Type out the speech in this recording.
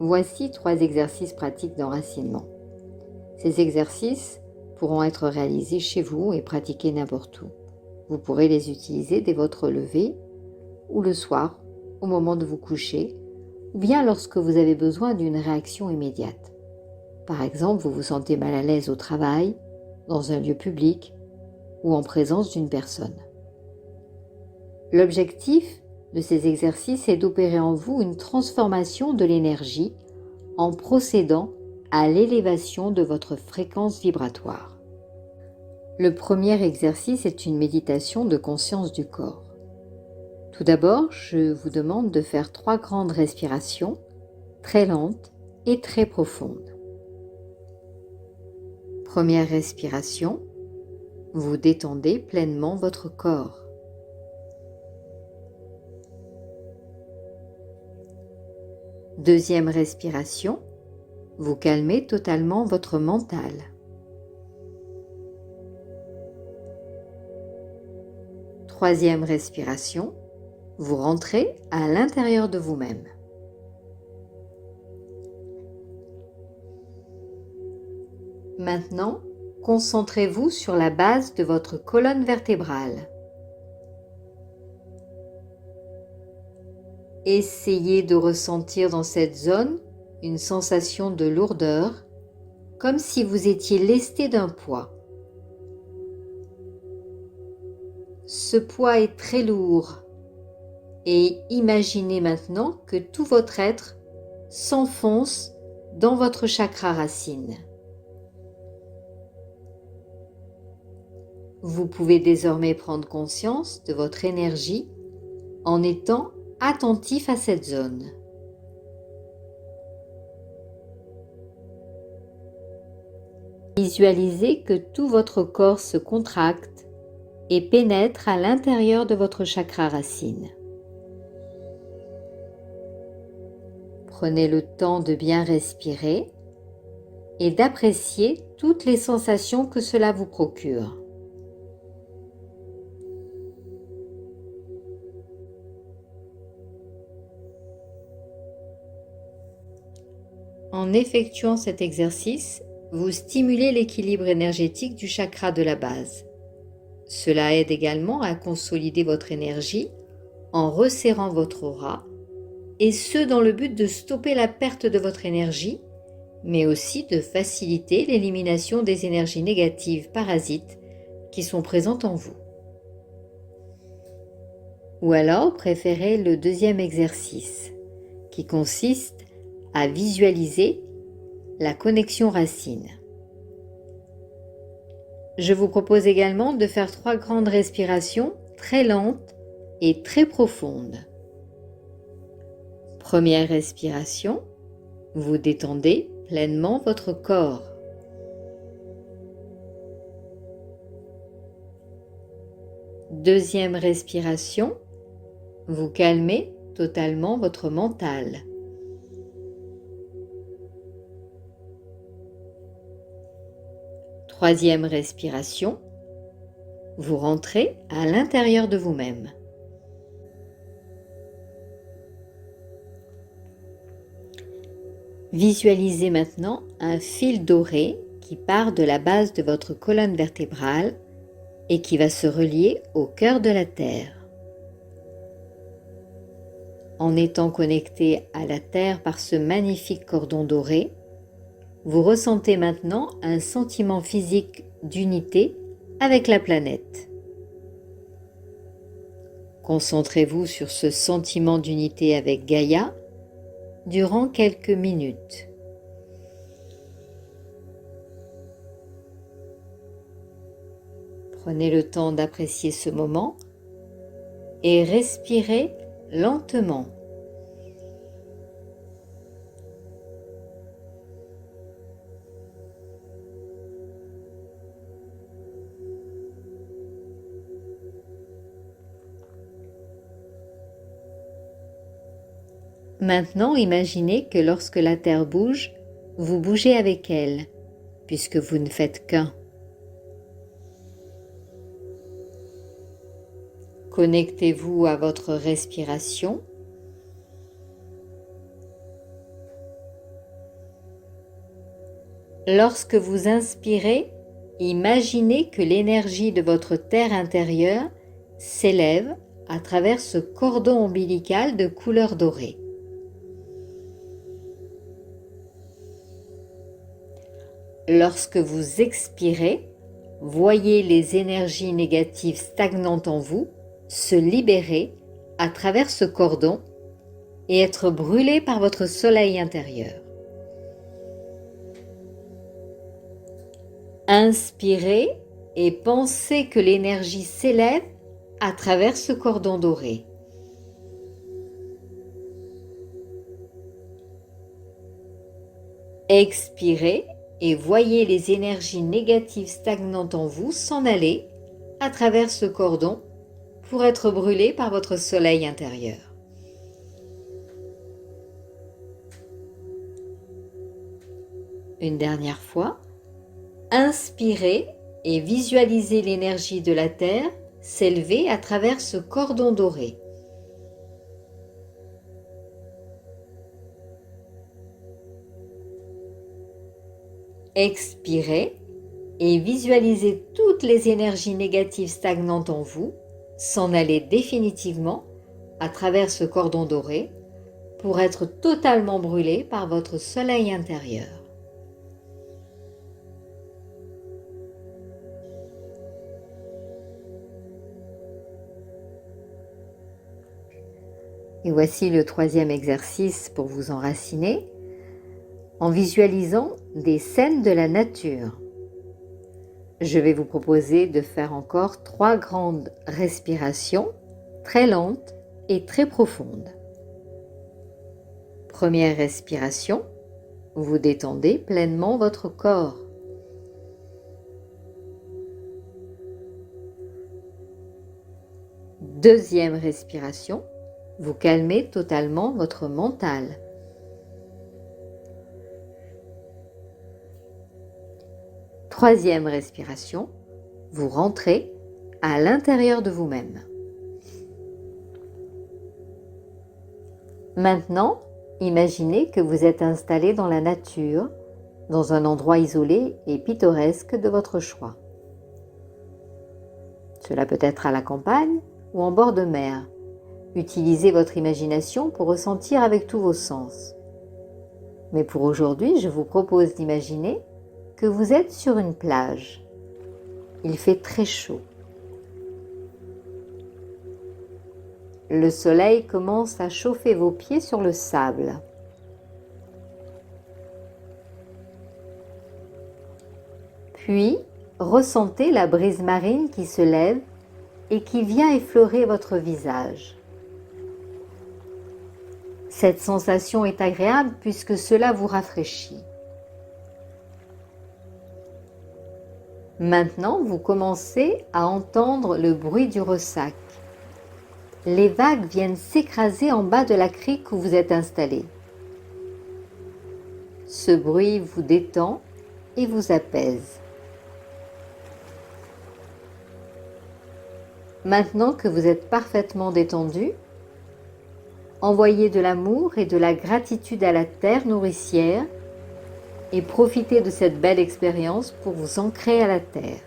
Voici 3 exercices pratiques d'enracinement. Ces exercices pourront être réalisés chez vous et pratiqués n'importe où. Vous pourrez les utiliser dès votre lever ou le soir, au moment de vous coucher, ou bien lorsque vous avez besoin d'une réaction immédiate. Par exemple, vous vous sentez mal à l'aise au travail, dans un lieu public ou en présence d'une personne. L'objectif de ces exercices est d'opérer en vous une transformation de l'énergie en procédant à l'élévation de votre fréquence vibratoire. Le premier exercice est une méditation de conscience du corps. Tout d'abord, je vous demande de faire 3 grandes respirations, très lentes et très profondes. Première respiration, vous détendez pleinement votre corps. Deuxième respiration, vous calmez totalement votre mental. Troisième respiration, vous rentrez à l'intérieur de vous-même. Maintenant, concentrez-vous sur la base de votre colonne vertébrale. Essayez de ressentir dans cette zone une sensation de lourdeur, comme si vous étiez lesté d'un poids. Ce poids est très lourd et imaginez maintenant que tout votre être s'enfonce dans votre chakra racine. Vous pouvez désormais prendre conscience de votre énergie en étant attentif à cette zone. Visualisez que tout votre corps se contracte et pénètre à l'intérieur de votre chakra racine. Prenez le temps de bien respirer et d'apprécier toutes les sensations que cela vous procure. En effectuant cet exercice, vous stimulez l'équilibre énergétique du chakra de la base. Cela aide également à consolider votre énergie en resserrant votre aura, et ce dans le but de stopper la perte de votre énergie, mais aussi de faciliter l'élimination des énergies négatives parasites qui sont présentes en vous. Ou alors préférez le deuxième exercice, qui consiste à visualiser la connexion racine. Je vous propose également de faire 3 grandes respirations très lentes et très profondes. Première respiration, vous détendez pleinement votre corps. Deuxième respiration, vous calmez totalement votre mental. Troisième respiration, vous rentrez à l'intérieur de vous-même. Visualisez maintenant un fil doré qui part de la base de votre colonne vertébrale et qui va se relier au cœur de la Terre. En étant connecté à la Terre par ce magnifique cordon doré, vous ressentez maintenant un sentiment physique d'unité avec la planète. Concentrez-vous sur ce sentiment d'unité avec Gaïa durant quelques minutes. Prenez le temps d'apprécier ce moment et respirez lentement. Maintenant, imaginez que lorsque la Terre bouge, vous bougez avec elle, puisque vous ne faites qu'un. Connectez-vous à votre respiration. Lorsque vous inspirez, imaginez que l'énergie de votre terre intérieure s'élève à travers ce cordon ombilical de couleur dorée. Lorsque vous expirez, voyez les énergies négatives stagnantes en vous se libérer à travers ce cordon et être brûlées par votre soleil intérieur. Inspirez et pensez que l'énergie s'élève à travers ce cordon doré. Expirez et voyez les énergies négatives stagnantes en vous s'en aller à travers ce cordon pour être brûlées par votre soleil intérieur. Une dernière fois, inspirez et visualisez l'énergie de la Terre s'élever à travers ce cordon doré. Expirez et visualisez toutes les énergies négatives stagnantes en vous s'en aller définitivement à travers ce cordon doré pour être totalement brûlées par votre soleil intérieur. Et voici le troisième exercice pour vous enraciner en visualisant des scènes de la nature. Je vais vous proposer de faire encore 3 grandes respirations très lentes et très profondes. Première respiration, vous détendez pleinement votre corps. Deuxième respiration, vous calmez totalement votre mental. Troisième respiration, vous rentrez à l'intérieur de vous-même. Maintenant, imaginez que vous êtes installé dans la nature, dans un endroit isolé et pittoresque de votre choix. Cela peut être à la campagne ou en bord de mer. Utilisez votre imagination pour ressentir avec tous vos sens. Mais pour aujourd'hui, je vous propose d'imaginer que vous êtes sur une plage. Il fait très chaud. Le soleil commence à chauffer vos pieds sur le sable. Puis, ressentez la brise marine qui se lève et qui vient effleurer votre visage. Cette sensation est agréable puisque cela vous rafraîchit. Maintenant, vous commencez à entendre le bruit du ressac. Les vagues viennent s'écraser en bas de la crique où vous êtes installé. Ce bruit vous détend et vous apaise. Maintenant que vous êtes parfaitement détendu, envoyez de l'amour et de la gratitude à la terre nourricière et profitez de cette belle expérience pour vous ancrer à la terre.